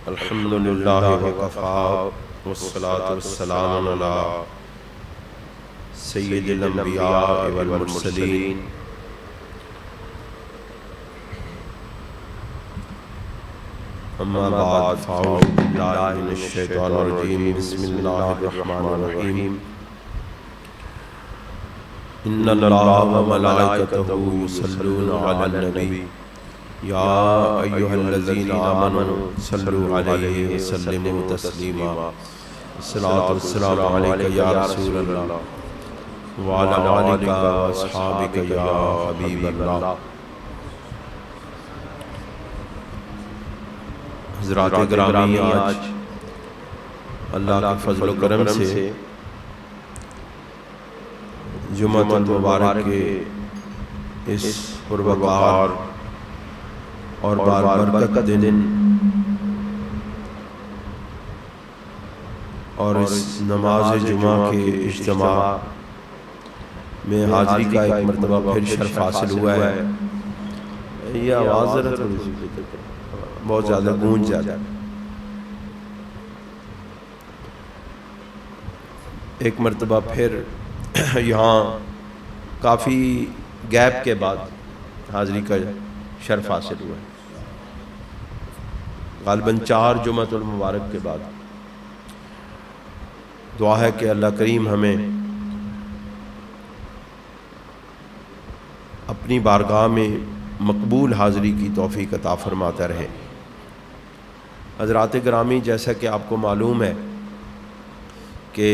الحمد للہ وکفی والصلاة والسلام علی سید الانبیاء والمرسلین اما بعد فاعوذ باللہ من الشیطان الرجیم بسم اللہ الرحمن الرحیم ان اللہ وملائکتہ یصلون علی النبی یا ایہا الذین آمنوا صلوا علیہ وسلموا تسلیما الصلاۃ والسلام علیک یا رسول اللہ وعلی آلک واصحابک یا حبیب اللہ۔ حضرات گرامی، آج اللہ کے فضل و کرم سے جمعۃ المبارک کے اس پروقار اور باربرکت دن اور اس نماز جمعہ کے اجتماع میں حاضری کا ایک مرتبہ پھر شرف حاصل ہوا ہے۔ یہ آواز ذرا تھوڑی سی بہت زیادہ گونج جاتا ہے۔ ایک مرتبہ پھر یہاں کافی گیپ کے بعد حاضری کا شرف حاصل ہوا ہے، غالباً 4 جمعۃ المبارک کے بعد۔ دعا ہے کہ اللہ کریم ہمیں اپنی بارگاہ میں مقبول حاضری کی توفیق عطا فرماتا رہے۔ حضرات گرامی، جیسا کہ آپ کو معلوم ہے کہ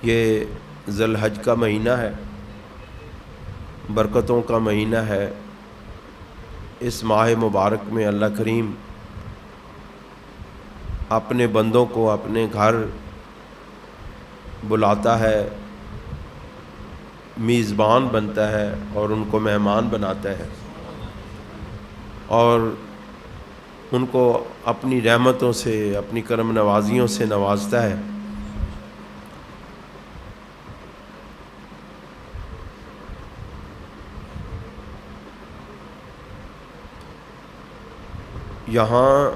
یہ ذی الحج کا مہینہ ہے، برکتوں کا مہینہ ہے۔ اس ماہ مبارک میں اللہ کریم اپنے بندوں کو اپنے گھر بلاتا ہے، میزبان بنتا ہے اور ان کو مہمان بناتا ہے، اور ان کو اپنی رحمتوں سے، اپنی کرم نوازیوں سے نوازتا ہے۔ یہاں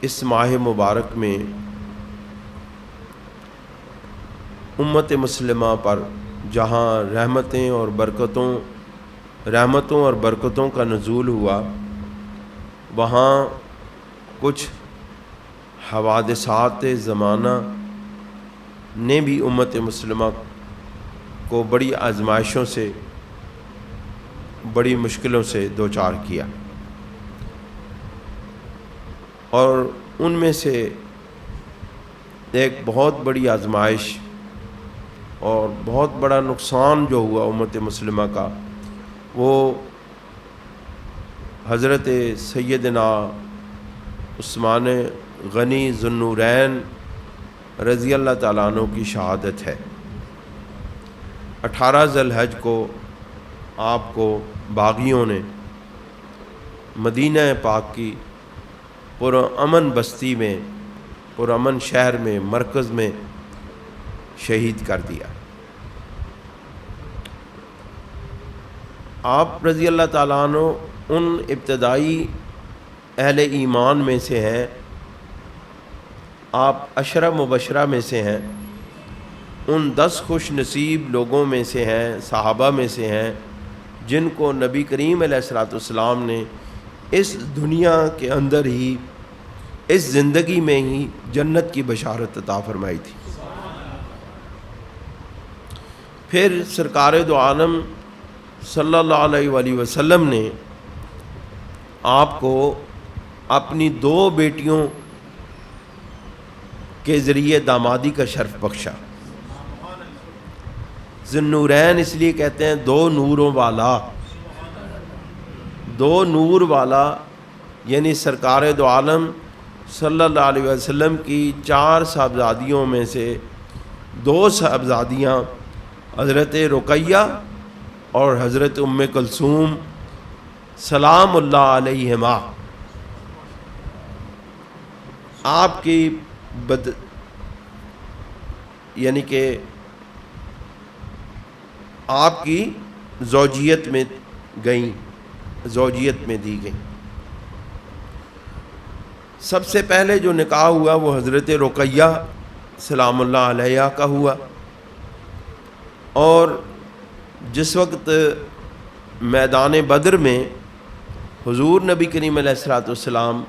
اس ماہ مبارک میں امت مسلمہ پر جہاں رحمتوں اور برکتوں کا نزول ہوا، وہاں کچھ حوادثات زمانہ نے بھی امت مسلمہ کو بڑی آزمائشوں سے، بڑی مشکلوں سے دوچار کیا، اور ان میں سے ایک بہت بڑی آزمائش اور بہت بڑا نقصان جو ہوا امت مسلمہ کا، وہ حضرت سیدنا عثمان غنی ذو النورین رضی اللہ تعالیٰ عنہ کی شہادت ہے۔ 18 ذی الحج کو آپ کو باغیوں نے مدینہ پاک کی پرامن بستی میں، پرامن شہر میں، مرکز میں شہید کر دیا۔ آپ رضی اللہ تعالیٰ عنہ ان ابتدائی اہل ایمان میں سے ہیں، آپ عشرہ مبشرہ میں سے ہیں، ان 10 خوش نصیب لوگوں میں سے ہیں، صحابہ میں سے ہیں، جن کو نبی کریم علیہ الصلوۃ والسلام نے اس دنیا کے اندر ہی، اس زندگی میں ہی جنت کی بشارت عطا فرمائی تھی۔ پھر سرکار دو عالم صلی اللہ علیہ وآلہ وسلم نے آپ کو اپنی 2 بیٹیوں کے ذریعے دامادی کا شرف بخشا۔ ذو النورین اس لیے کہتے ہیں 2 نوروں والا، 2 نور والا، یعنی سرکار دو عالم صلی اللہ علیہ وسلم کی 4 صاحبزادیوں میں سے 2 صاحبزادیاں حضرت رقیہ اور حضرت ام کلثوم سلام اللہ علیہما، آپ کی یعنی کہ آپ کی زوجیت میں گئیں، زوجیت میں دی گئیں۔ سب سے پہلے جو نکاح ہوا وہ حضرت رقیہ سلام اللہ علیہ کا ہوا، اور جس وقت میدان بدر میں حضور نبی کریم علیہ الصلوۃ والسلام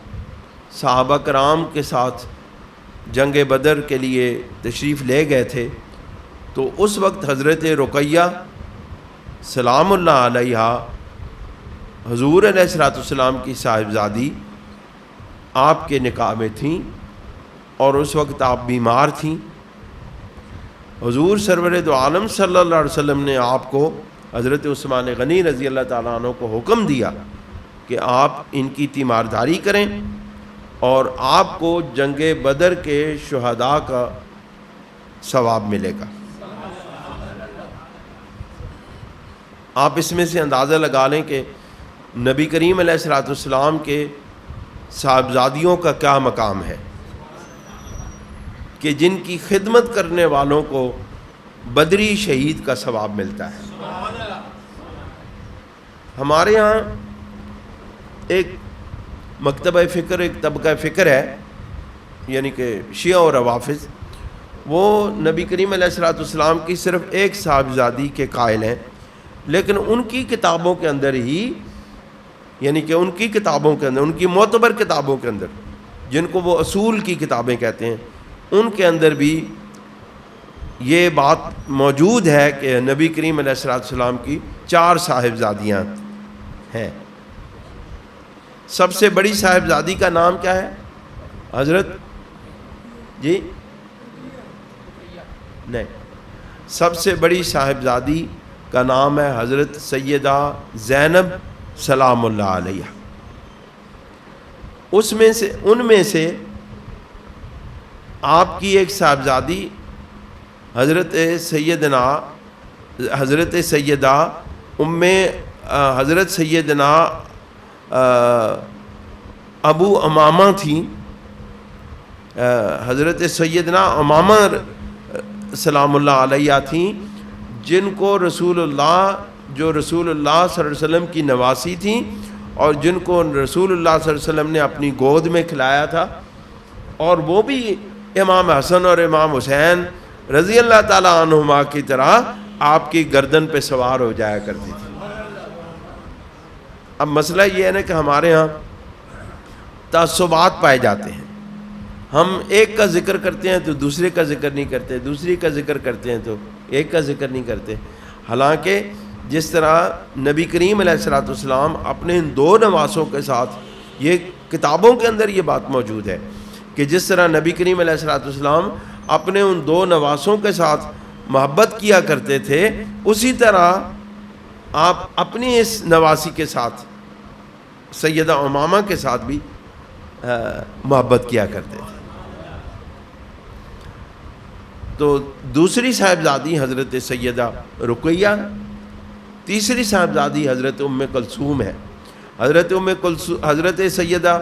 صحابہ کرام کے ساتھ جنگ بدر کے لیے تشریف لے گئے تھے، تو اس وقت حضرت رقیہ سلام اللہ علیہ حضور علیہ الصلوۃ والسلام کی صاحبزادی آپ کے نکاح میں تھیں، اور اس وقت آپ بیمار تھیں۔ حضور سرور دو عالم صلی اللہ علیہ وسلم نے آپ کو، حضرت عثمان غنی رضی اللہ تعالیٰ عنہ کو حکم دیا کہ آپ ان کی تیمارداری کریں، اور آپ کو جنگ بدر کے شہداء کا ثواب ملے گا۔ آپ اس میں سے اندازہ لگا لیں کہ نبی کریم علیہ الصلوۃ والسلام کے صاحبزادیوں کا کیا مقام ہے، کہ جن کی خدمت کرنے والوں کو بدری شہید کا ثواب ملتا ہے۔ ہمارے ہاں ایک مکتبہ فکر، ایک طبقہ فکر ہے، یعنی کہ شیعہ اور روافض، وہ نبی کریم علیہ الصلوۃ والسلام کی صرف ایک صاحبزادی کے قائل ہیں، لیکن ان کی کتابوں کے اندر ہی، یعنی کہ ان کی کتابوں کے اندر، ان کی معتبر کتابوں کے اندر، جن کو وہ اصول کی کتابیں کہتے ہیں، ان کے اندر بھی یہ بات موجود ہے کہ نبی کریم علیہ الصلوۃ والسلام کی 4 صاحبزادیاں ہیں۔ سب سے بڑی صاحبزادی کا نام کیا ہے؟ حضرت جی نہیں، سب سے بڑی صاحبزادی کا نام ہے حضرت سیدہ زینب سلام اللہ علیہ۔ ان میں سے آپ کی ایک صاحبزادی حضرت سیدنا ابو امامہ تھیں، حضرت سیدنا امامہ سلام اللہ علیہ تھیں، جن کو رسول اللہ صلی اللہ علیہ وسلم کی نواسی تھیں، اور جن کو رسول اللہ صلی اللہ علیہ وسلم نے اپنی گود میں کھلایا تھا، اور وہ بھی امام حسن اور امام حسین رضی اللہ تعالیٰ عنہما کی طرح آپ کی گردن پہ سوار ہو جایا کرتی تھی۔ اب مسئلہ یہ ہے نا کہ ہمارے ہاں تعصبات پائے جاتے ہیں، ہم ایک کا ذکر کرتے ہیں تو دوسرے کا ذکر نہیں کرتے، دوسری کا ذکر کرتے ہیں تو ایک کا ذکر نہیں کرتے، حالانکہ جس طرح نبی کریم علیہ الصلوۃ والسلام اپنے ان 2 نواسوں کے ساتھ، یہ کتابوں کے اندر یہ بات موجود ہے کہ جس طرح نبی کریم علیہ الصلوۃ والسلام اپنے ان 2 نواسوں کے ساتھ محبت کیا کرتے تھے، اسی طرح آپ اپنی اس نواسی کے ساتھ سیدہ امامہ کے ساتھ بھی محبت کیا کرتے تھے۔ تو دوسری صاحبزادی حضرت سیدہ رقیہ، تیسری صاحبزادی حضرت ام کلثوم ہے۔ حضرت سیدہ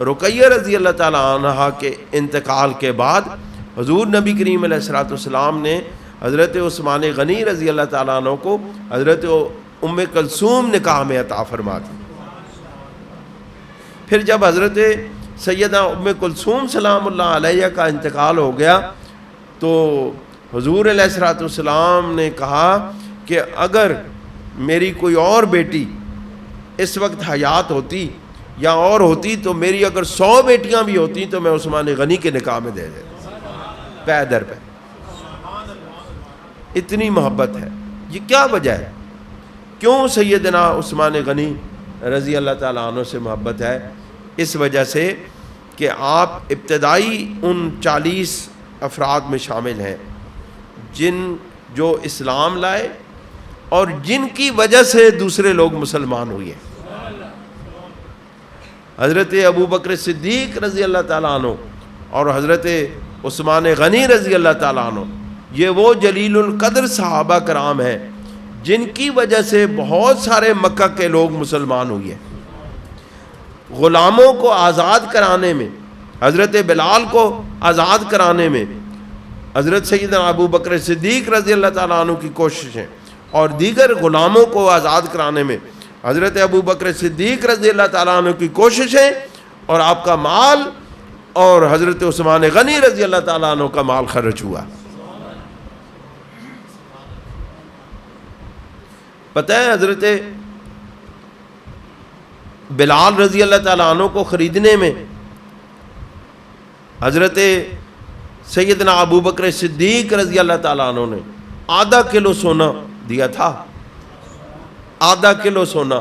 رقیہ رضی اللہ تعالیٰ عنہا کے انتقال کے بعد حضور نبی کریم علیہ الصلوۃ والسلام نے حضرت عثمان غنی رضی اللہ تعالیٰ عنہ کو حضرت ام کلثوم نکاح میں عطا فرما دی۔ پھر جب حضرت سیدہ ام کلثوم سلام اللہ علیہ کا انتقال ہو گیا تو حضور علیہ الصلوۃ والسلام نے کہا کہ اگر میری کوئی اور بیٹی اس وقت حیات ہوتی یا اور ہوتی تو میری اگر 100 بیٹیاں بھی ہوتی تو میں عثمان غنی کے نکاح میں دے دیتا، پے در پہ۔ اتنی محبت ہے۔ یہ کیا وجہ ہے؟ کیوں سیدنا عثمان غنی رضی اللہ تعالیٰ عنہ سے محبت ہے؟ اس وجہ سے کہ آپ ابتدائی ان 40 افراد میں شامل ہیں جو اسلام لائے اور جن کی وجہ سے دوسرے لوگ مسلمان ہوئے۔ حضرت ابو بکر صدیق رضی اللہ تعالیٰ عنہ اور حضرت عثمان غنی رضی اللہ تعالیٰ عنہ، یہ وہ جلیل القدر صحابہ کرام ہیں جن کی وجہ سے بہت سارے مکہ کے لوگ مسلمان ہوئے۔ غلاموں کو آزاد کرانے میں، حضرت بلال کو آزاد کرانے میں حضرت سیدنا ابو بکر صدیق رضی اللہ تعالیٰ عنہ کی کوششیں، اور دیگر غلاموں کو آزاد کرانے میں حضرت ابو بکر صدیق رضی اللہ تعالیٰ عنہ کی کوششیں اور آپ کا مال، اور حضرت عثمان غنی رضی اللہ تعالیٰ عنہ کا مال خرچ ہوا۔ پتہ ہے حضرت بلال رضی اللہ تعالیٰ عنہ کو خریدنے میں حضرت سیدنا ابو بکر صدیق رضی اللہ تعالیٰ عنہ نے آدھا کلو سونا دیا تھا، آدھا کلو سونا۔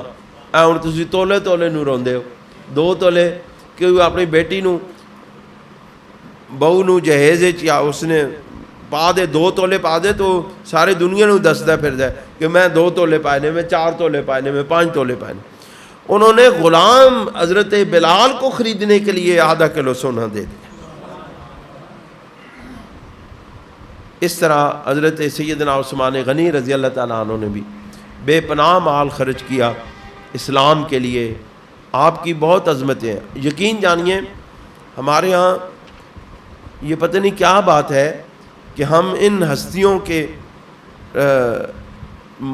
ہن تسی تولے تولے نو روندے ہو، 2 تولے کہ اپنی بیٹی نو بہو نو جہیز یا اس نے پا دے 2 تولے پا دے تو ساری دنیا نو دسدا پھردا ہے کہ میں 2 تولے پائے نے، میں 4 تولے پائے نے، میں 5 تولے پائے نے۔ انہوں نے غلام حضرت بلال کو خریدنے کے لیے آدھا کلو سونا دے دیا۔ اس طرح حضرت سیدنا عثمان غنی رضی اللہ تعالیٰ عنہ نے بھی بے پناہ مال خرچ کیا اسلام کے لیے۔ آپ کی بہت عظمتیں ہیں، یقین جانیے ہمارے ہاں یہ پتہ نہیں کیا بات ہے کہ ہم ان ہستیوں کے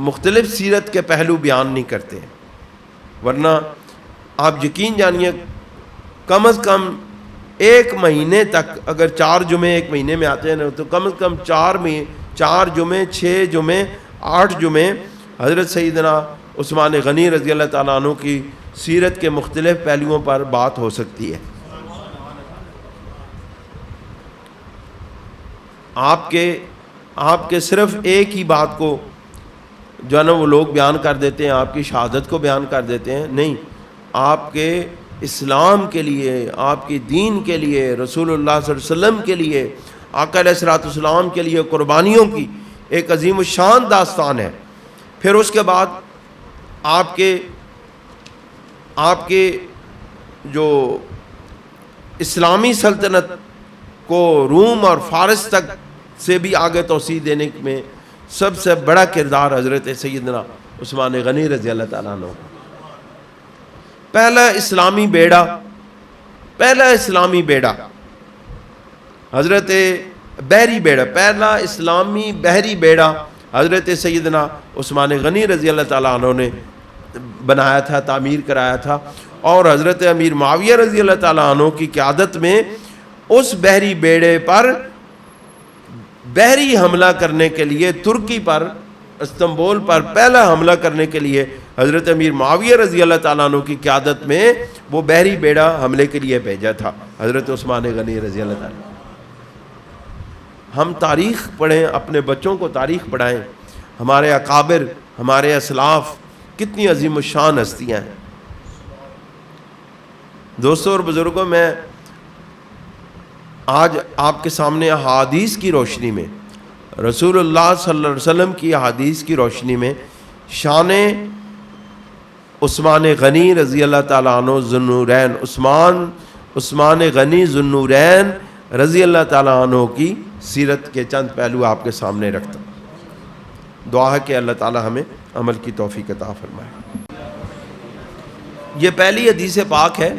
مختلف سیرت کے پہلو بیان نہیں کرتے ہیں، ورنہ آپ یقین جانیے کم از کم 1 مہینے تک اگر 4 جمعے 1 مہینے میں آتے ہیں نا تو کم از کم 4 جمعے 6 جمعے 8 جمعے حضرت سیدنا عثمان غنی رضی اللہ تعالیٰ عنہ کی سیرت کے مختلف پہلوؤں پر بات ہو سکتی ہے۔ آپ کے صرف ایک ہی بات کو جو ہے نا وہ لوگ بیان کر دیتے ہیں، آپ کی شہادت کو بیان کر دیتے ہیں، نہیں، آپ کے اسلام کے لیے، آپ کی دین کے لیے، رسول اللہ صلی اللہ علیہ وسلم کے لیے، آقا علیہ الصلوۃ والسلام کے لیے قربانیوں کی ایک عظیم الشان داستان ہے۔ پھر اس کے بعد آپ کے جو اسلامی سلطنت کو روم اور فارس تک سے بھی آگے توسیع دینے میں سب سے بڑا کردار حضرت سیدنا عثمان غنی رضی اللہ تعالیٰ عنہ۔ پہلا اسلامی بیڑا حضرت بحری بیڑا، پہلا اسلامی بحری بیڑا حضرت سیدنا عثمان غنی رضی اللہ تعالیٰ عنہ نے بنایا تھا، تعمیر کرایا تھا، اور حضرت امیر معاویہ رضی اللہ تعالیٰ عنہ کی قیادت میں اس بحری بیڑے پر بحری حملہ کرنے کے لیے، ترکی پر، استنبول پر پہلا حملہ کرنے کے لیے حضرت امیر معاویہ رضی اللہ تعالیٰ عنہ کی قیادت میں وہ بحری بیڑا حملے کے لیے بھیجا تھا حضرت عثمان غنی رضی اللہ تعالیٰ۔ ہم تاریخ پڑھیں، اپنے بچوں کو تاریخ پڑھائیں، ہمارے اکابر، ہمارے اسلاف کتنی عظیم الشان ہستیاں ہیں۔ دوستوں اور بزرگوں، میں آج آپ کے سامنے احادیث کی روشنی میں، رسول اللہ صلی اللہ علیہ وسلم کی احادیث کی روشنی میں شان عثمان غنی رضی اللہ تعالیٰ عنہ ذوالنورین، عثمان غنی ذوالنورین رضی اللہ تعالیٰ عنہ کی سیرت کے چند پہلو آپ کے سامنے رکھتا ہوں۔ دعا ہے کہ اللہ تعالیٰ ہمیں عمل کی توفیق عطا فرمائے۔ یہ پہلی حدیث پاک ہے،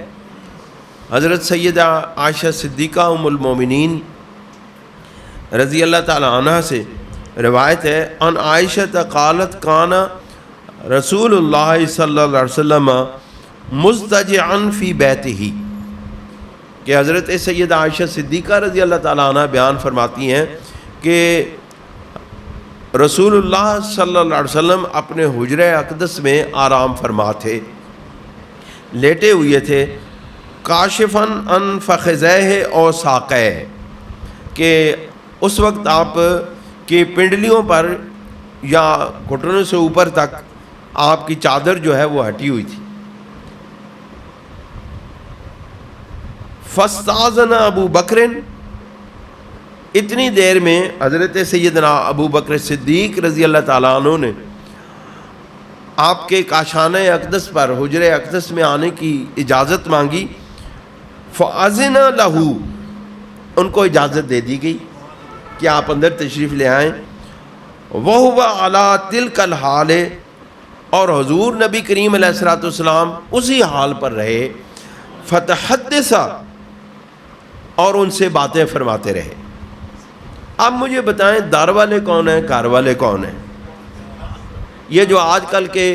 حضرت سیدہ عائشہ صدیقہ ام المومنین رضی اللہ تعالیٰ عنہ سے روایت ہے، ان عائشہ قالت کان رسول اللہ صلی اللہ علیہ وسلم مضطجعا فی بیتہ، کہ حضرت سیدہ عائشہ صدیقہ رضی اللہ تعالیٰ عنہ بیان فرماتی ہیں کہ رسول اللہ صلی اللہ علیہ وسلم اپنے حجرہ اقدس میں آرام فرما تھے، لیٹے ہوئے تھے، کاشفاً ان فخذیہ او ساقیہ، کہ اس وقت آپ کی پنڈلیوں پر یا گھٹنوں سے اوپر تک آپ کی چادر جو ہے وہ ہٹی ہوئی تھی۔ فاستاذن ابو بکر، اتنی دیر میں حضرت سیدنا ابو بکر صدیق رضی اللہ تعالیٰ عنہ نے آپ کے کاشانہ اقدس پر، حجرہ اقدس میں آنے کی اجازت مانگی۔ فاذن لہ، ان کو اجازت دے دی گئی کہ آپ اندر تشریف لے آئیں۔ وہو علی تلک الحال، اور حضور نبی کریم علیہ الصلوۃ والسلام اسی حال پر رہے۔ فتحدث، اور ان سے باتیں فرماتے رہے۔ اب مجھے بتائیں دار والے کون ہیں، گھر والے کون ہیں؟ یہ جو آج کل کے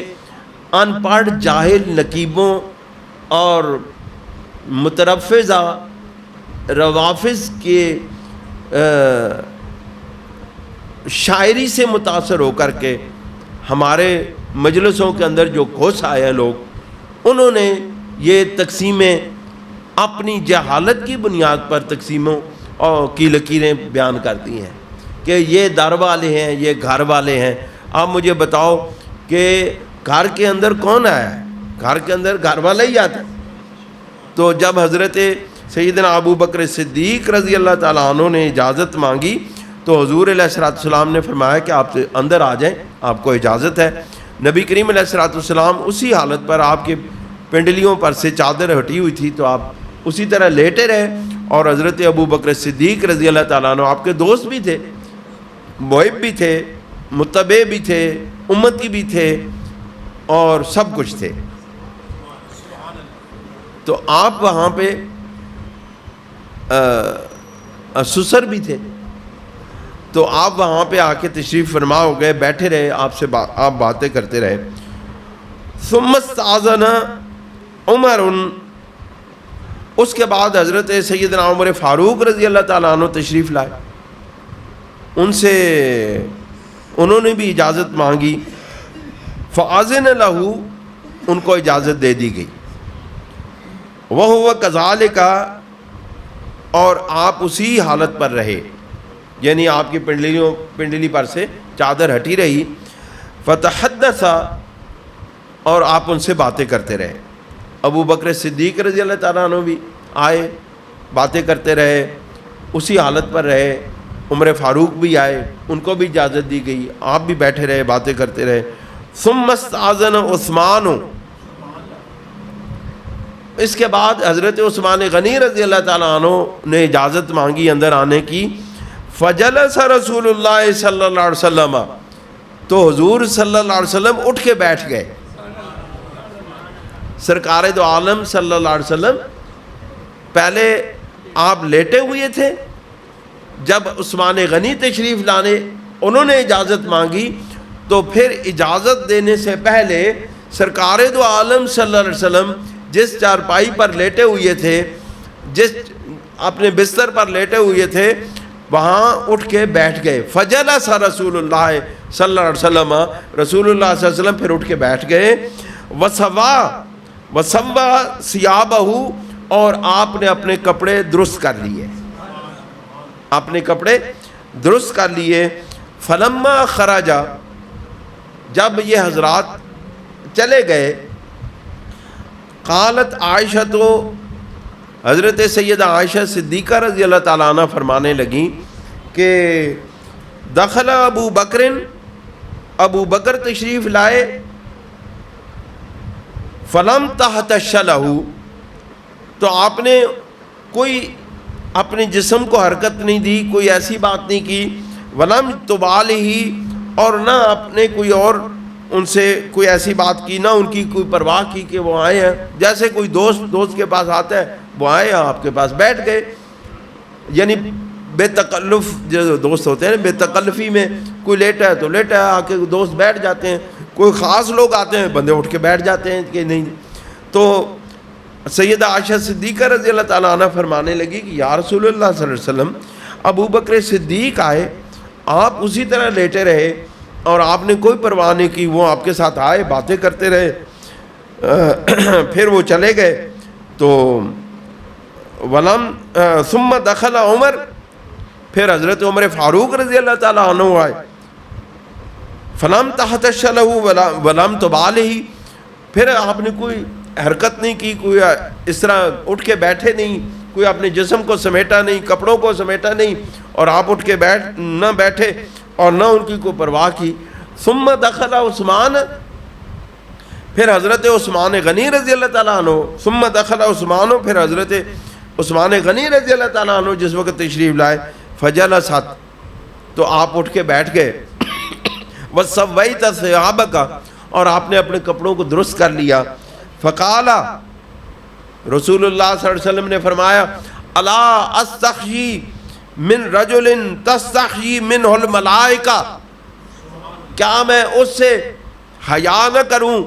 ان پڑھ جاہل نقیبوں اور مترفضہ روافض کے شاعری سے متاثر ہو کر کے ہمارے مجلسوں کے اندر جو گھس آئے ہیں لوگ، انہوں نے یہ تقسیمیں اپنی جہالت کی بنیاد پر تقسیموں کی لکیریں بیان کرتی ہیں کہ یہ در والے ہیں، یہ گھر والے ہیں۔ آپ مجھے بتاؤ کہ گھر کے اندر کون آیا ہے؟ گھر کے اندر گھر والا ہی آتا ہے۔ تو جب حضرت سیدنا ابو بکر صدیق رضی اللہ تعالیٰ عنہ نے اجازت مانگی تو حضور علیہ السلام نے فرمایا کہ آپ اندر آ جائیں، آپ کو اجازت ہے۔ نبی کریم علیہ السلام اسی حالت پر، آپ کے پنڈلیوں پر سے چادر ہٹی ہوئی تھی تو آپ اسی طرح لیٹے رہے، اور حضرت ابو بکر صدیق رضی اللہ تعالیٰ عنہ آپ کے دوست بھی تھے، محب بھی تھے، متبع بھی تھے، امتی بھی تھے، اور سب کچھ تھے۔ تو آپ وہاں پہ سسر بھی تھے، تو آپ وہاں پہ آ کے تشریف فرما ہو گئے، بیٹھے رہے، آپ سے آپ باتیں کرتے رہے۔ ثم استاذن عمر، اس کے بعد حضرت سیدنا عمر فاروق رضی اللہ تعالیٰ عنہ تشریف لائے، ان سے انہوں نے بھی اجازت مانگی۔ فاذن لہ، ان کو اجازت دے دی گئی۔ وہو کذالک، اور آپ اسی حالت پر رہے، یعنی آپ کی پنڈلی پر سے چادر ہٹی رہی۔ فتحدث، اور آپ ان سے باتیں کرتے رہے۔ ابو بکر صدیق رضی اللہ تعالیٰ عنہ بھی آئے، باتیں کرتے رہے، اسی حالت پر رہے۔ عمر فاروق بھی آئے، ان کو بھی اجازت دی گئی، آپ بھی بیٹھے رہے، باتیں کرتے رہے۔ ثم استاذن عثمان، اس کے بعد حضرت عثمان غنی رضی اللہ تعالیٰ عنہ نے اجازت مانگی اندر آنے کی۔ فجلس رسول اللہ صلی اللہ علیہ وسلم، تو حضور صلی اللہ علیہ وسلم اٹھ کے بیٹھ گئے۔ سرکار دو عالم صلی اللہ علیہ وسلم پہلے آپ لیٹے ہوئے تھے، جب عثمان غنی تشریف لانے انہوں نے اجازت مانگی تو پھر اجازت دینے سے پہلے سرکار دو عالم صلی اللہ علیہ وسلم جس چارپائی پر لیٹے ہوئے تھے، جس اپنے بستر پر لیٹے ہوئے تھے، وہاں اٹھ کے بیٹھ گئے۔ فجلس رسول اللہ صلی اللہ علیہ وسلم، رسول اللہ صلی اللہ علیہ وسلم پھر اٹھ کے بیٹھ گئے۔ وسوا ثیابہ، اور آپ نے اپنے کپڑے درست کر لیے، اپنے کپڑے درست کر لیے۔ فلما خرج، جب یہ حضرات چلے گئے، قالت عائشہ، تو حضرت سیدہ عائشہ صدیقہ رضی اللہ تعالیٰ عنہ فرمانے لگیں کہ دخل ابو بکر، ابو بکر تشریف لائے، فلم تحتش لہ، تو آپ نے کوئی اپنے جسم کو حرکت نہیں دی، کوئی ایسی بات نہیں کی۔ ولم تبالہ، اور نہ اپنے کوئی اور ان سے کوئی ایسی بات کی، نہ ان کی کوئی پرواہ کی کہ وہ آئے ہیں، جیسے کوئی دوست کے پاس آتا ہے، وہ آئے ہیں آپ کے پاس بیٹھ گئے، یعنی بے تکلف جو دوست ہوتے ہیں، بے تکلفی میں کوئی لیٹا ہے تو لیٹا ہے، آ کے دوست بیٹھ جاتے ہیں، کوئی خاص لوگ آتے ہیں بندے اٹھ کے بیٹھ جاتے ہیں کہ نہیں۔ تو سیدہ عائشہ صدیقہ رضی اللہ تعالیٰ عنہ فرمانے لگی کہ یا رسول اللہ صلی اللہ علیہ وسلم، ابو بکر صدیق آئے، آپ اسی طرح لیٹے رہے اور آپ نے کوئی پرواہ نہیں کی، وہ آپ کے ساتھ آئے، باتیں کرتے رہے، پھر وہ چلے گئے۔ تو ثم دخل عمر، پھر حضرت عمر فاروق رضی اللہ تعالیٰ عنہ آئے۔ فلم تحتش لہ ولم تبالہ، پھر آپ نے کوئی حرکت نہیں کی، کوئی اس طرح اٹھ کے بیٹھے نہیں، کوئی اپنے جسم کو سمیٹا نہیں، کپڑوں کو سمیٹا نہیں، اور آپ اٹھ کے نہ بیٹھے اور نہ ان کی کوئی پرواہ کی۔ ثم دخل عثمان، پھر حضرت عثمان غنی رضی اللہ تعالیٰ عنہ، ثم دخل عثمان، پھر حضرت عثمان غنی رضی اللہ تعالیٰ عنہ جس وقت تشریف لائے، فجلست، تو آپ اٹھ کے بیٹھ گئے۔ وسویت ثیابک، اور آپ نے اپنے کپڑوں کو درست کر لیا۔ فقال، رسول اللہ صلی اللہ علیہ وسلم نے فرمایا، الا استخشی من رجل تستخشی منہ الملائکہ، کیا میں اس سے حیا نہ کروں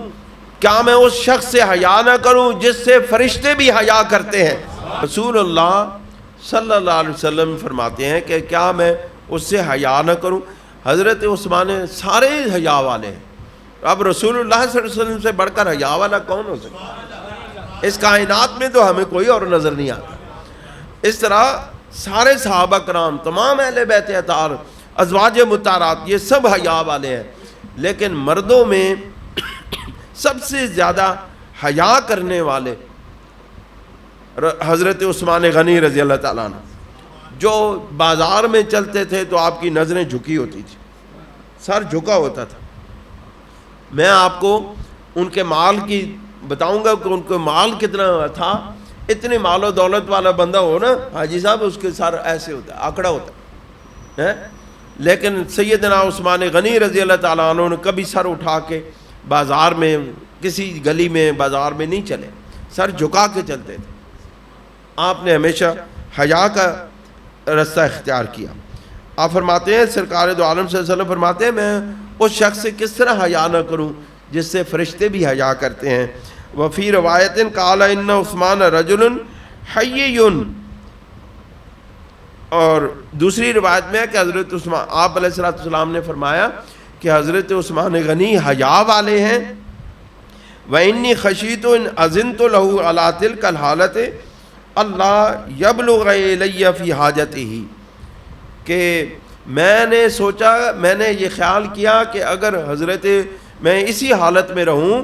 کیا میں اس شخص سے حیا نہ کروں جس سے فرشتے بھی حیا کرتے ہیں؟ رسول اللہ صلی اللہ علیہ وسلم فرماتے ہیں کہ کیا میں اس سے حیا نہ کروں؟ حضرت عثمان سارے حیا والے ہیں، اب رسول اللہ صلی اللہ علیہ وسلم سے بڑھ کر حیا والا کون ہو سکتا ہے؟ اس کائنات میں تو ہمیں کوئی اور نظر نہیں آتا۔ اس طرح سارے صحابہ کرام، تمام اہل بیت اطہار، ازواج مطہرات، یہ سب حیا والے ہیں، لیکن مردوں میں سب سے زیادہ حیا کرنے والے حضرت عثمان غنی رضی اللہ تعالیٰ عنہ، جو بازار میں چلتے تھے تو آپ کی نظریں جھکی ہوتی تھی، سر جھکا ہوتا تھا۔ میں آپ کو ان کے مال کی بتاؤں گا کہ ان کو مال کتنا تھا۔ اتنے مال و دولت والا بندہ ہو نا حاجی صاحب، اس کے سر ایسے ہوتا ہے، آکڑا ہوتا ہے، لیکن سیدنا عثمان غنی رضی اللہ تعالیٰ عنہ نے کبھی سر اٹھا کے بازار میں، کسی گلی میں، بازار میں نہیں چلے، سر جھکا کے چلتے تھے۔ آپ نے ہمیشہ حیا کا رستہ اختیار کیا۔ آپ فرماتے ہیں، سرکار دو عالم صلی اللہ علیہ وسلم فرماتے ہیں، میں اس شخص سے کس طرح حیا نہ کروں جس سے فرشتے بھی حیا کرتے ہیں۔ وفی روایت قال ان عثمان رجل حیی، اور دوسری روایت میں ہے کہ حضرت عثمان، آپ علیہ الصلوۃ والسلام نے فرمایا کہ حضرت عثمان غنی حیا والے ہیں۔ وَإِنِّي خَشِيتُ إِنْ أَذِنْتُ لَهُ عَلَىٰ تِلْكَ الْحَالَةِ اللہ یبلغ الی فی حاجتہ، کہ میں نے سوچا، میں نے یہ خیال کیا کہ اگر میں اسی حالت میں رہوں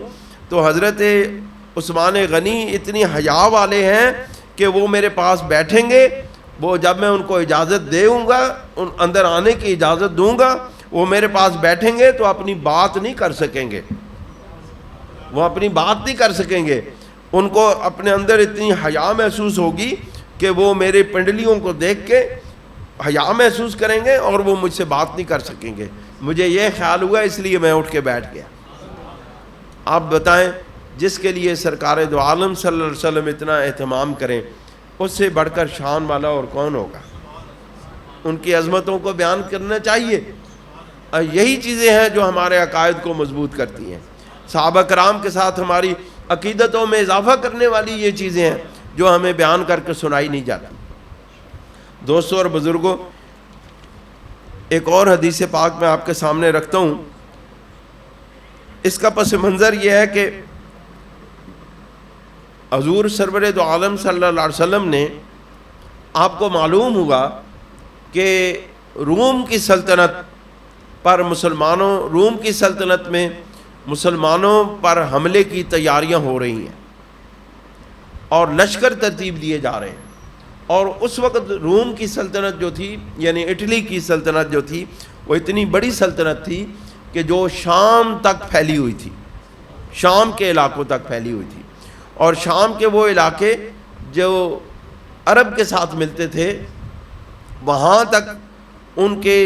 تو حضرت عثمان غنی اتنی حیا والے ہیں کہ وہ میرے پاس بیٹھیں گے، وہ جب میں ان کو اجازت دوں گا، ان اندر آنے کی اجازت دوں گا، وہ میرے پاس بیٹھیں گے تو اپنی بات نہیں کر سکیں گے، وہ اپنی بات نہیں کر سکیں گے۔ ان کو اپنے اندر اتنی حیا محسوس ہوگی کہ وہ میرے پنڈلیوں کو دیکھ کے حیا محسوس کریں گے اور وہ مجھ سے بات نہیں کر سکیں گے۔ مجھے یہ خیال ہوا، اس لیے میں اٹھ کے بیٹھ گیا۔ آپ بتائیں، جس کے لیے سرکار دو عالم صلی اللہ علیہ وسلم اتنا اہتمام کریں، اس سے بڑھ کر شان والا اور کون ہوگا؟ ان کی عظمتوں کو بیان کرنا چاہیے۔ یہی چیزیں ہیں جو ہمارے عقائد کو مضبوط کرتی ہیں۔ صحابہ کرام کے ساتھ ہماری عقیدتوں میں اضافہ کرنے والی یہ چیزیں ہیں جو ہمیں بیان کر کے سنائی نہیں جاتی۔ دوستوں اور بزرگوں، ایک اور حدیث پاک میں آپ کے سامنے رکھتا ہوں۔ اس کا پس منظر یہ ہے کہ حضور سرور دو عالم صلی اللہ علیہ وسلم نے، آپ کو معلوم ہوگا کہ روم کی سلطنت پر روم کی سلطنت میں مسلمانوں پر حملے کی تیاریاں ہو رہی ہیں اور لشکر ترتیب دیے جا رہے ہیں۔ اور اس وقت روم کی سلطنت جو تھی، یعنی اٹلی کی سلطنت جو تھی، وہ اتنی بڑی سلطنت تھی کہ جو شام تک پھیلی ہوئی تھی، شام کے علاقوں تک پھیلی ہوئی تھی، اور شام کے وہ علاقے جو عرب کے ساتھ ملتے تھے، وہاں تک ان کے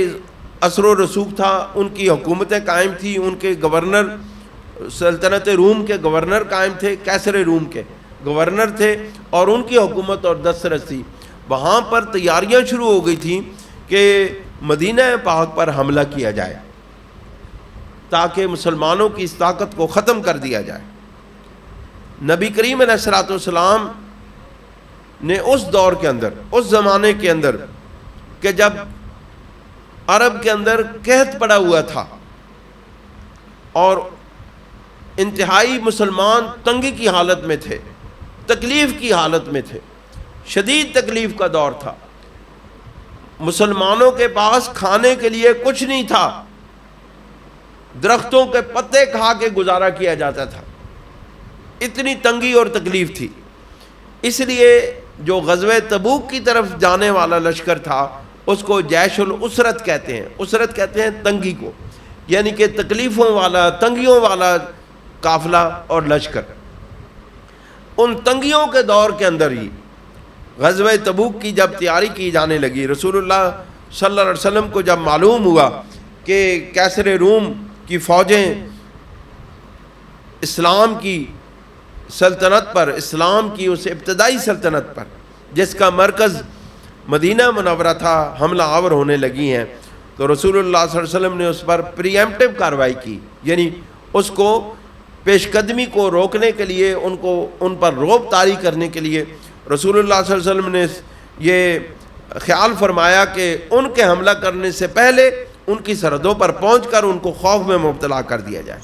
اثر و رسوخ تھا، ان کی حکومتیں قائم تھیں، ان کے گورنر، سلطنت روم کے گورنر قائم تھے، کیسر روم کے گورنر تھے، اور ان کی حکومت اور دسترس تھی۔ وہاں پر تیاریاں شروع ہو گئی تھیں کہ مدینہ پاک پر حملہ کیا جائے تاکہ مسلمانوں کی اس طاقت کو ختم کر دیا جائے۔ نبی کریم علیہ الصلوۃ والسلام نے اس دور کے اندر، اس زمانے کے اندر کہ جب عرب کے اندر قحط پڑا ہوا تھا اور انتہائی مسلمان تنگی کی حالت میں تھے، تکلیف کی حالت میں تھے، شدید تکلیف کا دور تھا، مسلمانوں کے پاس کھانے کے لیے کچھ نہیں تھا، درختوں کے پتے کھا کے گزارا کیا جاتا تھا، اتنی تنگی اور تکلیف تھی۔ اس لیے جو غزوہ تبوک کی طرف جانے والا لشکر تھا، اس کو جیش الاسرت کہتے ہیں۔ اسرت کہتے ہیں تنگی کو، یعنی کہ تکلیفوں والا، تنگیوں والا قافلہ اور لشکر۔ ان تنگیوں کے دور کے اندر ہی غزوہ تبوک کی جب تیاری کی جانے لگی، رسول اللہ صلی اللہ علیہ وسلم کو جب معلوم ہوا کہ کیسر روم کی فوجیں اسلام کی سلطنت پر، اسلام کی اس ابتدائی سلطنت پر جس کا مرکز مدینہ منورہ تھا، حملہ آور ہونے لگی ہیں، تو رسول اللہ صلی اللہ علیہ وسلم نے اس پر پری ایمپٹیو کارروائی کی، یعنی اس کو پیش قدمی کو روکنے کے لیے، ان پر رعب طاری کرنے کے لیے رسول اللہ صلی اللہ علیہ وسلم نے یہ خیال فرمایا کہ ان کے حملہ کرنے سے پہلے ان کی سرحدوں پر پہنچ کر ان کو خوف میں مبتلا کر دیا جائے۔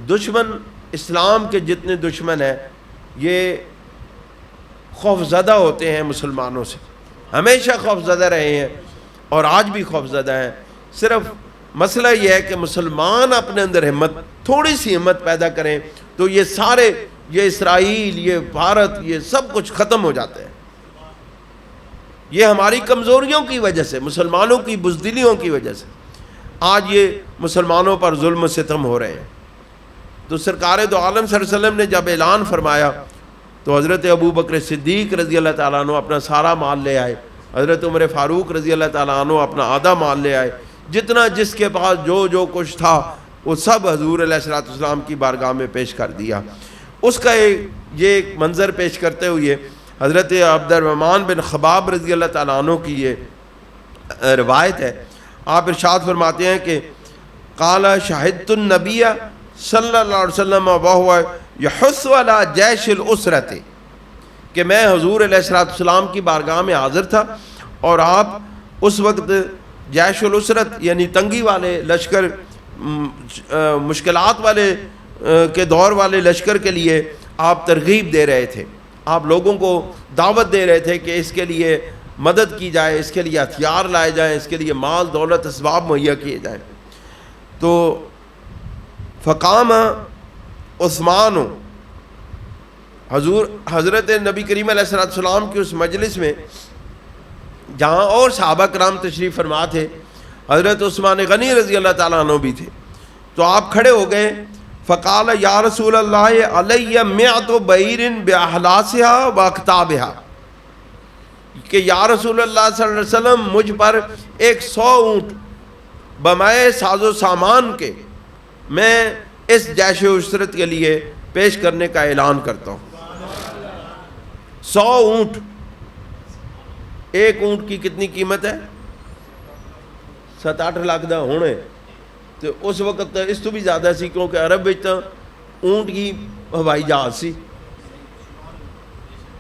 دشمن اسلام کے جتنے دشمن ہیں یہ خوف زدہ ہوتے ہیں مسلمانوں سے، ہمیشہ خوف زدہ رہے ہیں اور آج بھی خوف زدہ ہیں۔ صرف مسئلہ یہ ہے کہ مسلمان اپنے اندر تھوڑی سی ہمت پیدا کریں تو یہ سارے، یہ اسرائیل، یہ بھارت، یہ سب کچھ ختم ہو جاتا ہے۔ یہ ہماری کمزوریوں کی وجہ سے، مسلمانوں کی بزدلیوں کی وجہ سے آج یہ مسلمانوں پر ظلم و ستم ہو رہے ہیں۔ تو سرکار دو عالم صلی اللہ علیہ وسلم نے جب اعلان فرمایا تو حضرت ابو بکر صدیق رضی اللہ تعالیٰ عنہ اپنا سارا مال لے آئے، حضرت عمر فاروق رضی اللہ تعالیٰ عنہ اپنا آدھا مال لے آئے، جتنا جس کے پاس جو کچھ تھا وہ سب حضور علیہ الصلوۃ والسلام کی بارگاہ میں پیش کر دیا۔ اس کا یہ ایک منظر پیش کرتے ہوئے حضرت عبد الرحمن بن خباب رضی اللہ تعالیٰ عنہ کی یہ روایت ہے، آپ ارشاد فرماتے ہیں کہ قال شہدت النبی صلی اللہ علیہ وسلم وہو یحث علی جیش الاسرۃ، کہ میں حضور علیہ الصلوۃ والسلام کی بارگاہ میں حاضر تھا اور آپ اس وقت جیش الاسرت یعنی تنگی والے لشکر، مشکلات والے کے دور والے لشکر کے لیے آپ ترغیب دے رہے تھے، آپ لوگوں کو دعوت دے رہے تھے کہ اس کے لیے مدد کی جائے، اس کے لیے ہتھیار لائے جائیں، اس کے لیے مال دولت اسباب مہیا کیے جائیں۔ تو فقام عثمان، حضرت نبی کریم علیہ الصلوۃ والسلام کی اس مجلس میں جہاں اور صحابہ کرام تشریف فرما تھے، حضرت عثمان غنی رضی اللہ تعالیٰ عنہ بھی تھے، تو آپ کھڑے ہو گئے۔ فقال یا رسول اللہ علی مئۃ بعیر باحلاسها واکتابها، کہ یا رسول اللہ صلی اللہ علیہ وسلم مجھ پر 100 اونٹ بمائے ساز و سامان کے میں اس جیش عسرت کے لیے پیش کرنے کا اعلان کرتا ہوں۔ 100 اونٹ، ایک اونٹ کی کتنی قیمت ہے؟ 7-8 لاکھ دا ہونے، تو اس وقت اس تو بھی زیادہ سی، کیونکہ عرب وچ اونٹ کی ہوائی جہاز سی،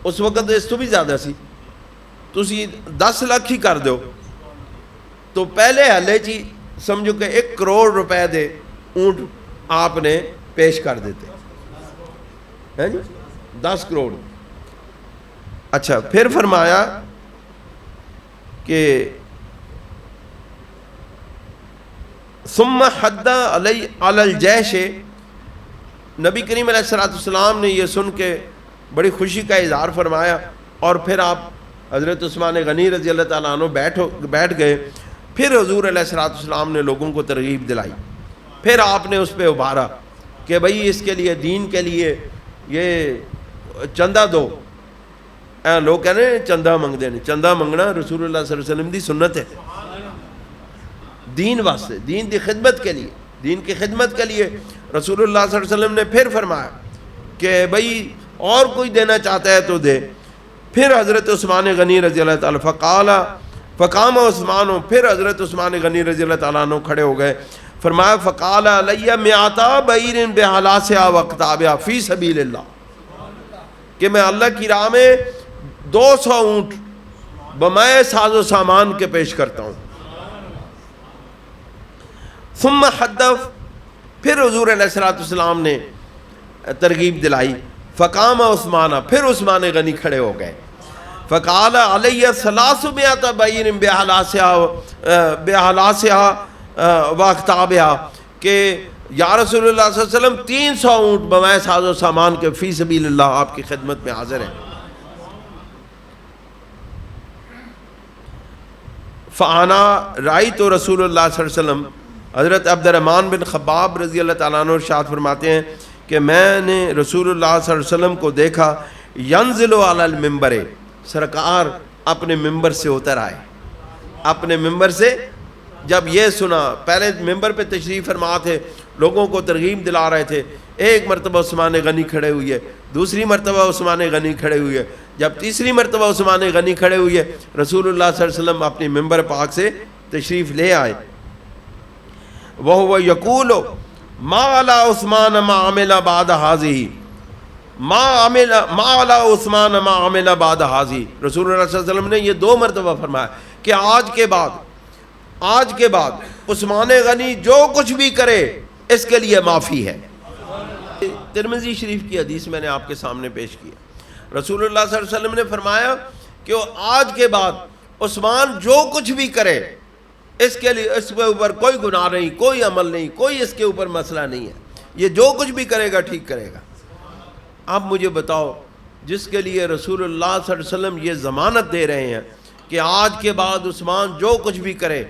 اس وقت اس تو بھی زیادہ سی۔ تسی 10 لاکھ ہی کر دو تو پہلے حلے چی سمجھو کہ 1 کروڑ روپے دے اونٹ آپ نے پیش کر دیتے ہیں جی، 10 کروڑ۔ اچھا، پھر فرمایا کہ ثم حد علی الجیش، نبی کریم علیہ الصلوۃ والسلام نے یہ سن کے بڑی خوشی کا اظہار فرمایا، اور پھر آپ حضرت عثمان غنی رضی اللہ تعالیٰ عنہ بیٹھ گئے۔ پھر حضور علیہ الصلوۃ والسلام نے لوگوں کو ترغیب دلائی، پھر آپ نے اس پہ ابھارا کہ بھئی اس کے لیے، دین کے لیے یہ چندہ دو۔ لوگ کہنے چندہ منگ دینے، چندہ منگنا رسول اللہ صلی اللہ علیہ وسلم دی سنت ہے، دین واسطے، دین دی خدمت کے لیے، دین کی خدمت کے لیے رسول اللہ صلی اللہ علیہ وسلم نے پھر فرمایا کہ بھئی اور کوئی دینا چاہتا ہے تو دے۔ پھر حضرت عثمان غنی رضی اللہ تعالیٰ فقام عثمان، پھر حضرت عثمان غنی رضی اللہ تعالیٰ عنہ کھڑے ہو گئے، فرمایا فقال علی مئۃ بعیر بحلاسها واکتابها فی سبیل اللہ، کہ میں اللہ کی راہ میں 200 اونٹ بمائے ساز و سامان کے پیش کرتا ہوں۔ ثم حدث، پھر حضور علیہ الصلوۃ والسلام نے ترغیب دلائی۔ فقام عثمان، پھر عثمان غنی کھڑے ہو گئے، فقال علی 300 بعیر بحلاسها واکتابها، کہ یا رسول اللہ صلی اللہ علیہ وسلم 300 اونٹ بمائے ساز و سامان کے فی سبیل اللہ آپ کی خدمت میں حاضر ہیں۔ فانا رأیت رسول اللہ صلی اللہ علیہ وسلم، حضرت عبد الرحمن بن خباب رضی اللہ تعالیٰ عنہ ارشاد فرماتے ہیں کہ میں نے رسول اللہ صلی اللہ علیہ وسلم کو دیکھا، ینزل علی المنبر، سرکار اپنے ممبر سے اتر آئے، اپنے ممبر سے جب یہ سنا، پہلے ممبر پہ تشریف فرما تھے، لوگوں کو ترغیب دلا رہے تھے، ایک مرتبہ عثمان غنی کھڑے ہوئے، دوسری مرتبہ عثمان غنی کھڑے ہوئے، جب تیسری مرتبہ عثمان غنی کھڑے ہوئے، رسول اللہ صلی اللہ علیہ وسلم اپنی ممبر پاک سے تشریف لے آئے۔ وَهُوَ يَقُولُ ما علی عثمان ما عمل بعد هذه ما علی عثمان ما عمل بعد هذه. رسول اللہ صلی اللہ علیہ وسلم نے یہ 2 مرتبہ فرمایا کہ آج کے بعد عثمان غنی جو کچھ بھی کرے اس کے لیے معافی ہے. ترمذی شریف کی حدیث میں نے آپ کے سامنے پیش کی. رسول اللہ صلی اللہ علیہ وسلم نے فرمایا کہ آج کے بعد عثمان جو کچھ بھی کرے اس کے لیے اس کے اوپر کوئی گناہ نہیں، کوئی عمل نہیں، کوئی اس کے اوپر مسئلہ نہیں ہے. یہ جو کچھ بھی کرے گا ٹھیک کرے گا. اب مجھے بتاؤ، جس کے لیے رسول اللہ صلی اللہ علیہ وسلم یہ ضمانت دے رہے ہیں کہ آج کے بعد عثمان جو کچھ بھی کرے،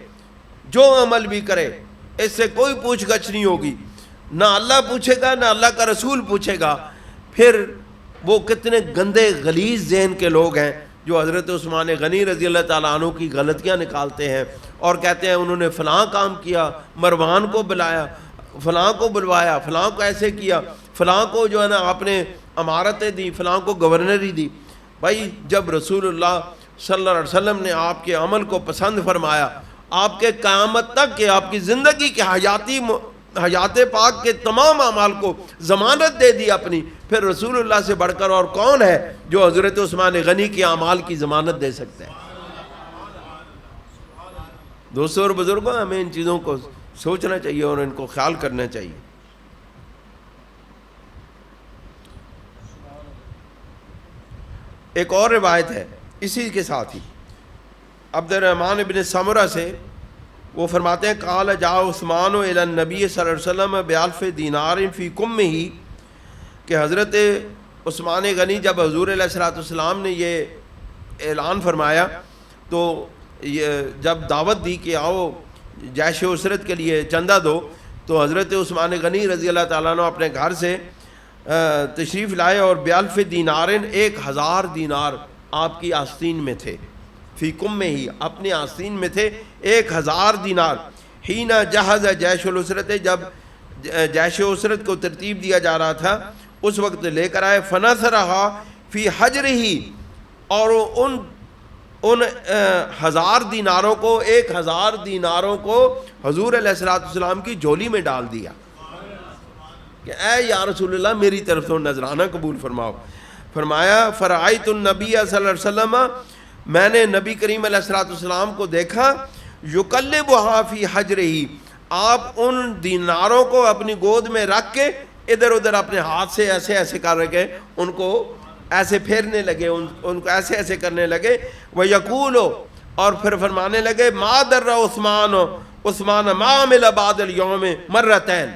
جو عمل بھی کرے، اس سے کوئی پوچھ گچھ نہیں ہوگی، نہ اللہ پوچھے گا نہ اللہ کا رسول پوچھے گا. پھر وہ کتنے گندے غلیظ ذہن کے لوگ ہیں جو حضرت عثمان غنی رضی اللہ تعالیٰ عنہ کی غلطیاں نکالتے ہیں اور کہتے ہیں انہوں نے فلاں کام کیا، مروان کو بلایا، فلاں کو بلوایا، فلاں کو ایسے کیا، فلاں کو جو ہے نا آپ نے امارتیں دی، فلاں کو گورنری دی. بھائی جب رسول اللہ صلی اللہ علیہ وسلم نے آپ کے عمل کو پسند فرمایا، آپ کے قیامت تک کے آپ کی زندگی کے حیات پاک کے تمام اعمال کو ضمانت دے دی اپنی، پھر رسول اللہ سے بڑھ کر اور کون ہے جو حضرت عثمان غنی کے اعمال کی ضمانت دے سکتا ہے؟ دوستوں اور بزرگوں، ہمیں ان چیزوں کو سوچنا چاہیے اور ان کو خیال کرنا چاہیے. ایک اور روایت ہے اسی کے ساتھ ہی، عبد الرحمن بن سمرہ سے، وہ فرماتے ہیں قال جاء عثمان الی النبی صلی اللہ علیہ وسلم ب1000 دینار فی کمہ، کہ حضرت عثمان غنی جب حضور علیہ الصلوۃ والسلام نے یہ اعلان فرمایا تو جب دعوت دی کہ آؤ جیش عسرت کے لیے چندہ دو، تو حضرت عثمان غنی رضی اللہ تعالیٰ عنہ اپنے گھر سے تشریف لائے اور ب1000 دینار 1000 دینار آپ کی آستین میں تھے. فی کم میں ہی اپنے آستین میں تھے 1000 دینار. حین جہز جیش العسرت، جب جیش عسرت کو ترتیب دیا جا رہا تھا اس وقت لے کر آئے. فنثرہا فی حجرہ، اور ان 1000 دیناروں کو 1000 دیناروں کو حضور علیہ السلام کی جھولی میں ڈال دیا کہ اے یا رسول اللہ میری طرف سے نذرانہ قبول فرماؤ. فرمایا فرعیت النبی صلی اللہ علیہ وسلم، میں نے نبی کریم علیہ السلام کو دیکھا، یقلبھا فی حجرہ، آپ ان دیناروں کو اپنی گود میں رکھ کے ادھر ادھر اپنے ہاتھ سے ایسے ایسے کر رکھے، ان کو ایسے پھیرنے لگے، ان کو ایسے ایسے کرنے لگے. وَيَقُولُ، اور پھر فرمانے لگے مَا دَرَّ عثمان مَا عَمِلَ بَعْدَ الْيَوْمِ مَرَّتَيْن.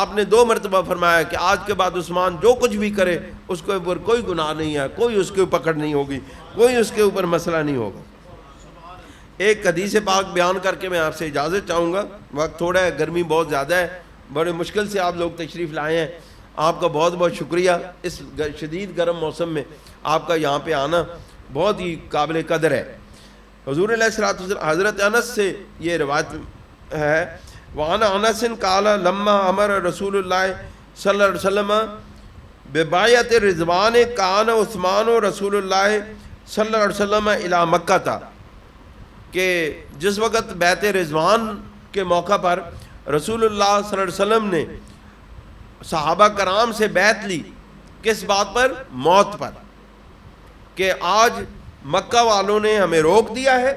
آپ نے 2 مرتبہ فرمایا کہ آج کے بعد عثمان جو کچھ بھی کرے اس کے اوپر کوئی گناہ نہیں ہے، کوئی اس کے اوپر پکڑ نہیں ہوگی، کوئی اس کے اوپر مسئلہ نہیں ہوگا. ایک حدیث پاک بیان کر کے میں آپ سے اجازت چاہوں گا، وقت تھوڑا ہے، گرمی بہت زیادہ ہے، بڑے مشکل سے آپ لوگ تشریف لائے ہیں. آپ کا بہت بہت شکریہ. اس شدید گرم موسم میں آپ کا یہاں پہ آنا بہت ہی قابل قدر ہے. حضور علیہ الصلوۃ والسلام، حضرت انس سے یہ روایت ہے، وعن انس قال لما امر رسول اللہ صلی اللہ علیہ وسلم ببایعۃ رضوان کان عثمان رسول اللہ صلی اللہ علیہ وسلم الی مکہ تھا، کہ جس وقت بیعت رضوان کے موقع پر رسول اللہ صلی اللہ علیہ وسلم نے صحابہ کرام سے بیعت لی. کس بات پر؟ موت پر، کہ آج مکہ والوں نے ہمیں روک دیا ہے،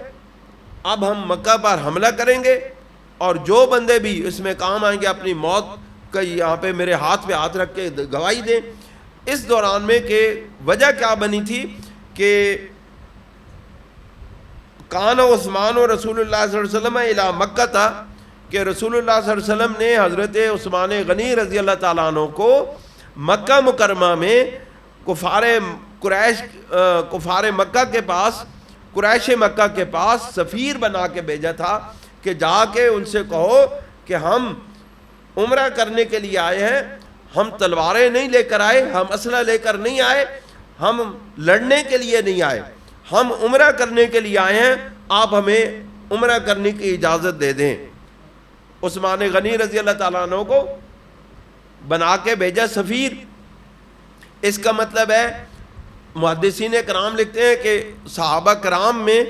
اب ہم مکہ پر حملہ کریں گے اور جو بندے بھی اس میں کام آئیں گے اپنی موت کا یہاں پہ میرے ہاتھ پہ ہاتھ رکھ کے گواہی دیں. اس دوران میں کہ وجہ کیا بنی تھی کہ کان عثمان و رسول اللہ صلی اللہ علیہ وسلم الی مکہ تھا، کہ رسول اللہ صلی اللہ علیہ وسلم نے حضرت عثمان غنی رضی اللہ تعالیٰ عنہ کو مکہ مکرمہ میں کفار مکہ کے پاس، قریش مکہ کے پاس سفیر بنا کے بھیجا تھا کہ جا کے ان سے کہو کہ ہم عمرہ کرنے کے لیے آئے ہیں، ہم تلواریں نہیں لے کر آئے، ہم اسلحہ لے کر نہیں آئے، ہم لڑنے کے لیے نہیں آئے، ہم عمرہ کرنے کے لیے آئے ہیں، آپ ہمیں عمرہ کرنے کی اجازت دے دیں. عثمان غنی رضی اللہ تعالیٰ عنہ کو بنا کے بھیجا سفیر. اس کا مطلب ہے، محدثین کرام لکھتے ہیں کہ صحابہ کرام میں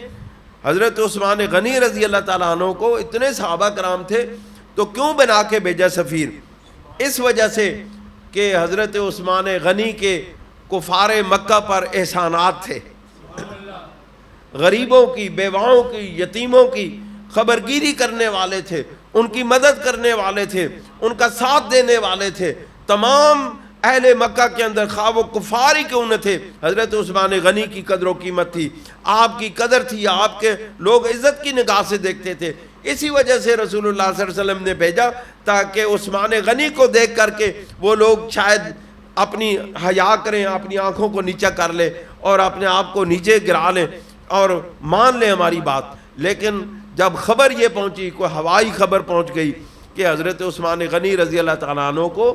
حضرت عثمان غنی رضی اللہ تعالیٰ عنہ کو اتنے صحابہ کرام تھے تو کیوں بنا کے بھیجا سفیر؟ اس وجہ سے کہ حضرت عثمان غنی کے کفار مکہ پر احسانات تھے، غریبوں کی، بیواؤں کی، یتیموں کی خبرگیری کرنے والے تھے، ان کی مدد کرنے والے تھے، ان کا ساتھ دینے والے تھے۔ تمام اہل مکہ کے اندر خواہ وہ کفار ہی کیوں نہ تھے، حضرت عثمان غنی کی قدر و قیمت تھی، آپ کی قدر تھی، آپ کے لوگ عزت کی نگاہ سے دیکھتے تھے۔ اسی وجہ سے رسول اللہ صلی اللہ علیہ وسلم نے بھیجا تاکہ عثمان غنی کو دیکھ کر کے وہ لوگ شاید اپنی حیا کریں، اپنی آنکھوں کو نیچا کر لیں اور اپنے آپ کو نیچے گرا لیں اور مان لیں ہماری بات۔ لیکن جب خبر یہ پہنچی، کوئی ہوائی خبر پہنچ گئی کہ حضرت عثمان غنی رضی اللہ تعالیٰ عنہ کو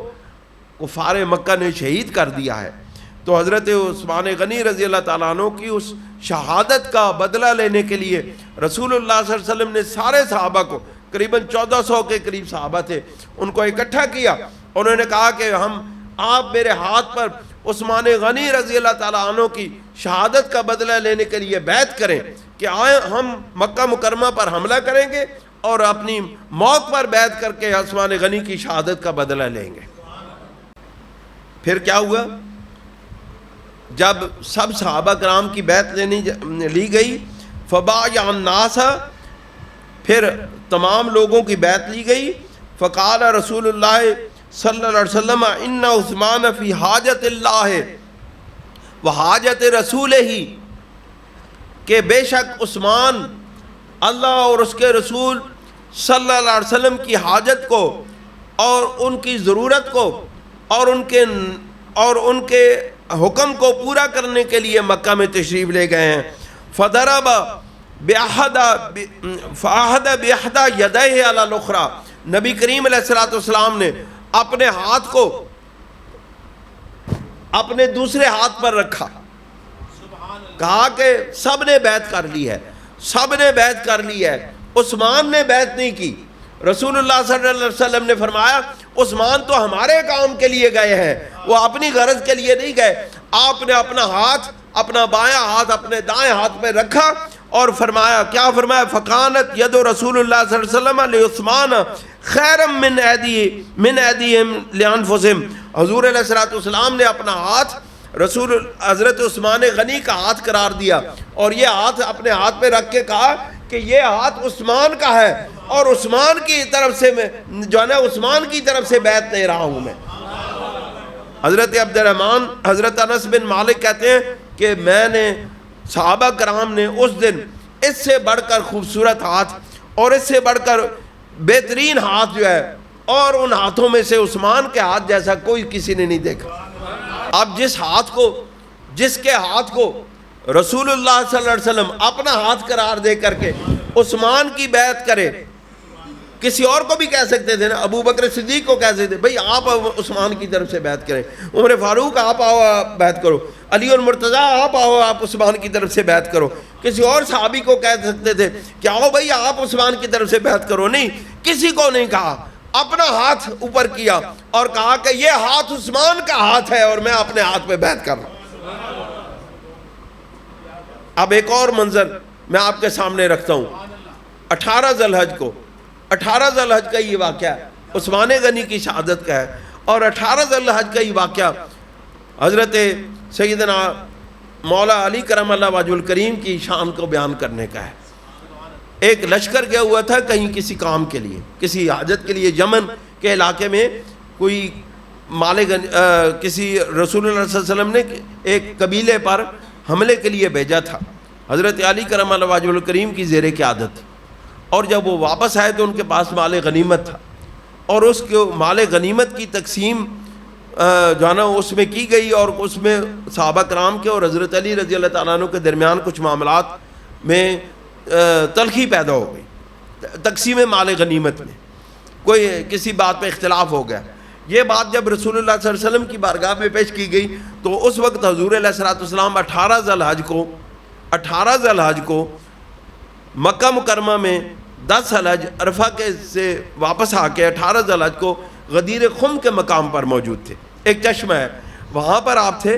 کفار مکہ نے شہید کر دیا ہے، تو حضرت عثمان غنی رضی اللہ تعالیٰ عنہ کی اس شہادت کا بدلہ لینے کے لیے رسول اللہ صلی اللہ علیہ وسلم نے سارے صحابہ کو، قریباً 1400 کے قریب صحابہ تھے، ان کو اکٹھا کیا۔ انہوں نے کہا کہ آپ میرے ہاتھ پر عثمان غنی رضی اللہ تعالیٰ عنہ کی شہادت کا بدلہ لینے کے لیے بیعت کریں کہ آئیں ہم مکہ مکرمہ پر حملہ کریں گے اور اپنی موت پر بیعت کر کے عثمان غنی کی شہادت کا بدلہ لیں گے۔ پھر کیا ہوا؟ جب سب صحابہ کرام کی بیعت لی گئی، فبايع الناس، پھر تمام لوگوں کی بیعت لی گئی۔ فقال رسول اللہ صلی اللہ علیہ وسلم ان عثمان فی حاجت اللہ و حاجت رسول ہی، کہ بے شک عثمان اللہ اور اس کے رسول صلی اللہ علیہ وسلم کی حاجت کو اور ان کی ضرورت کو اور ان کے حکم کو پورا کرنے کے لیے مکہ میں تشریف لے گئے ہیں۔ فضرب فاحد باحدى يديه على الاخرى، نبی کریم علیہ الصلوۃ والسلام نے اپنے ہاتھ کو اپنے دوسرے ہاتھ پر رکھا، کہا کہ سب نے بیعت کر لی ہے، سب نے بیعت کر لی ہے، عثمان نے بیعت نہیں کی۔ رسول اللہ صلی اللہ علیہ وسلم نے فرمایا عثمان تو ہمارے کام کے لیے گئے ہیں، وہ اپنی غرض کے لیے نہیں گئے۔ آپ نے اپنا ہاتھ، اپنا بایاں ہاتھ اپنے دائیں ہاتھ پہ رکھا اور فرمایا، کیا فرمایا؟ فکانت ید رسول اللہ صلی اللہ علیہ وسلم لعثمان خیرا من ایدیہم لانفسہم، حضور علیہ الصلوۃ والسلام نے اپنا ہاتھ حضرت عثمان غنی کا ہاتھ قرار دیا اور یہ ہاتھ اپنے ہاتھ پہ رکھ کے کہا کہ یہ ہاتھ عثمان کا ہے اور عثمان کی طرف سے میں جو ہے نا عثمان کی طرف سے بیعت لے رہا ہوں میں۔ حضرت عبد الرحمن، حضرت انس بن مالک کہتے ہیں کہ میں نے صحابہ کرام نے اس دن اس سے بڑھ کر خوبصورت ہاتھ اور اس سے بڑھ کر بہترین ہاتھ جو ہے اور ان ہاتھوں میں سے عثمان کے ہاتھ جیسا کوئی کسی نے نہیں دیکھا۔ اب جس کے ہاتھ کو رسول اللہ صلی اللہ علیہ وسلم اپنا ہاتھ قرار دے کر کے عثمان کی بیعت کرے، کسی اور کو بھی کہہ سکتے تھے نا، ابو بکر صدیق کو کہہ سکتے تھے بھئی آپ عثمان کی طرف سے بیعت کریں، عمر فاروق آپ آؤ بیعت کرو، علی المرتضیٰ آپ آؤ آپ عثمان کی طرف سے بیعت کرو۔ کسی اور صحابی کو کہہ سکتے تھے کہ آؤ بھئی آپ عثمان کی طرف سے بیعت کرو، نہیں، کسی کو نہیں کہا، اپنا ہاتھ اوپر کیا اور کہا کہ یہ ہاتھ عثمان کا ہاتھ ہے اور میں اپنے ہاتھ پہ بیعت کر رہا ہوں۔ اب ایک اور منظر میں آپ کے سامنے رکھتا ہوں، 18 ذی الحج کا یہ واقعہ عثمان غنی کی شہادت کا ہے، اور 18 ذی الحج کا یہ واقعہ حضرت سیدنا مولا علی کرم اللہ وجہ الکریم کی شان کو بیان کرنے کا ہے۔ ایک لشکر گیا ہوا تھا کہیں کسی کام کے لیے، کسی حاجت کے لیے، یمن کے علاقے میں کوئی کسی رسول اللہ صلی اللہ علیہ وسلم نے ایک قبیلے پر حملے کے لیے بھیجا تھا، حضرت علی کرم اللہ وجہ الکریم کی زیر قیادت تھی، اور جب وہ واپس آئے تو ان کے پاس مال غنیمت تھا، اور اس کے مال غنیمت کی تقسیم جو ہے نا اس میں کی گئی، اور اس میں صحابہ کرام کے اور حضرت علی رضی اللہ تعالیٰ عنہ کے درمیان کچھ معاملات میں تلخی پیدا ہو گئی، تقسیم مال غنیمت میں کوئی کسی بات پہ اختلاف ہو گیا۔ یہ بات جب رسول اللہ صلی اللہ علیہ وسلم کی بارگاہ میں پیش کی گئی تو اس وقت حضور علیہ الصلوۃ والسلام 18 ذی الحج کو مکہ مکرمہ میں 10 ذی الحج عرفہ کے سے واپس آ کے 18 ذی الحج کو غدیر خم کے مقام پر موجود تھے، ایک چشمہ ہے وہاں پر آپ تھے،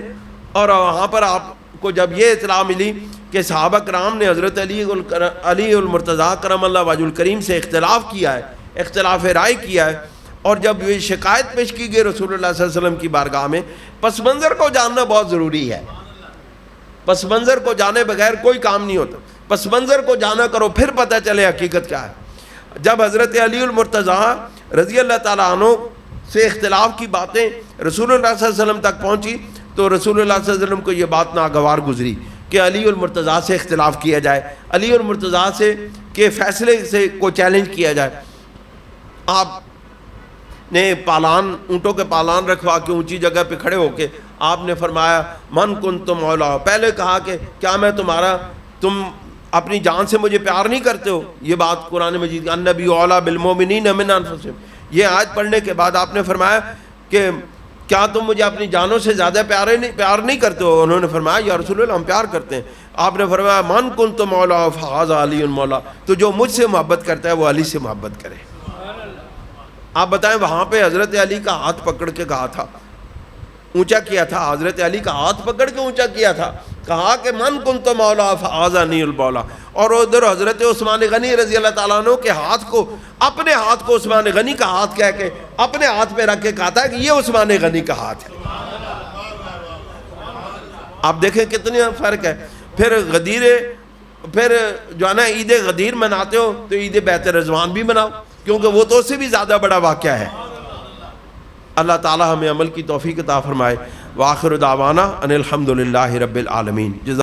اور وہاں پر آپ کو جب یہ اطلاع ملی کہ صحابہ کرام نے حضرت علی المرتضیٰ کرم اللہ وجہ الکریم سے اختلاف کیا ہے، اختلاف رائے کیا ہے، اور جب یہ شکایت پیش کی گئی رسول اللہ صلی اللہ علیہ وسلم کی بارگاہ میں، پس منظر کو جاننا بہت ضروری ہے. پس منظر کو جانے بغیر کوئی کام نہیں ہوتا. پس منظر کو جانا کرو، پھر پتہ چلے حقیقت کیا ہے. جب حضرت علی المرتضیٰ رضی اللہ تعالیٰ عنہ سے اختلاف کی باتیں رسول اللہ صلی اللہ علیہ وسلم تک پہنچی تو رسول اللہ صلی اللہ علیہ وسلم کو یہ بات ناگوار گزری کہ علی المرتضیٰ سے اختلاف کیا جائے، علی المرتضیٰ سے کے فیصلے سے کو چیلنج کیا جائے. آپ نے پالان، اونٹوں کے پالان رکھوا کے اونچی جگہ پہ کھڑے ہو کے آپ نے فرمایا من کنتم مولا. پہلے کہا کہ کیا میں تم اپنی جان سے مجھے پیار نہیں کرتے ہو؟ یہ بات قرآن مجید النبی اولیٰ بالمؤمنین من انفسہم، یہ آیت پڑھنے کے بعد آپ نے فرمایا کہ کیا تم مجھے اپنی جانوں سے زیادہ پیار نہیں کرتے ہو؟ انہوں نے فرمایا یا رسول اللہ ہم پیار کرتے ہیں. آپ نے فرمایا من کنتم مولا فہذا علی مولا، تو جو مجھ سے محبت کرتا ہے وہ علی سے محبت کرے. آپ بتائیں وہاں پہ حضرت علی کا ہاتھ پکڑ کے کہا تھا، اونچا کیا تھا، حضرت علی کا ہاتھ پکڑ کے اونچا کیا تھا، کہا کہ من کنتم مولا فہذا علی المولا. اور ادھر حضرت عثمان غنی رضی اللہ تعالیٰ عنہ کے ہاتھ کو، اپنے ہاتھ کو عثمان غنی کا ہاتھ کہہ کے اپنے ہاتھ پہ رکھ کے کہا تھا کہ یہ عثمان غنی کا ہاتھ ہے. آپ دیکھیں کتنی فرق ہے. پھر جو ہے نا عید غدیر مناتے ہو تو عید بیت رضوان بھی مناؤ، کیونکہ وہ تو اس سے بھی زیادہ بڑا واقعہ ہے. اللہ تعالی ہمیں عمل کی توفیق عطا فرمائے. وآخر دعوانا ان الحمد للہ رب العالمین.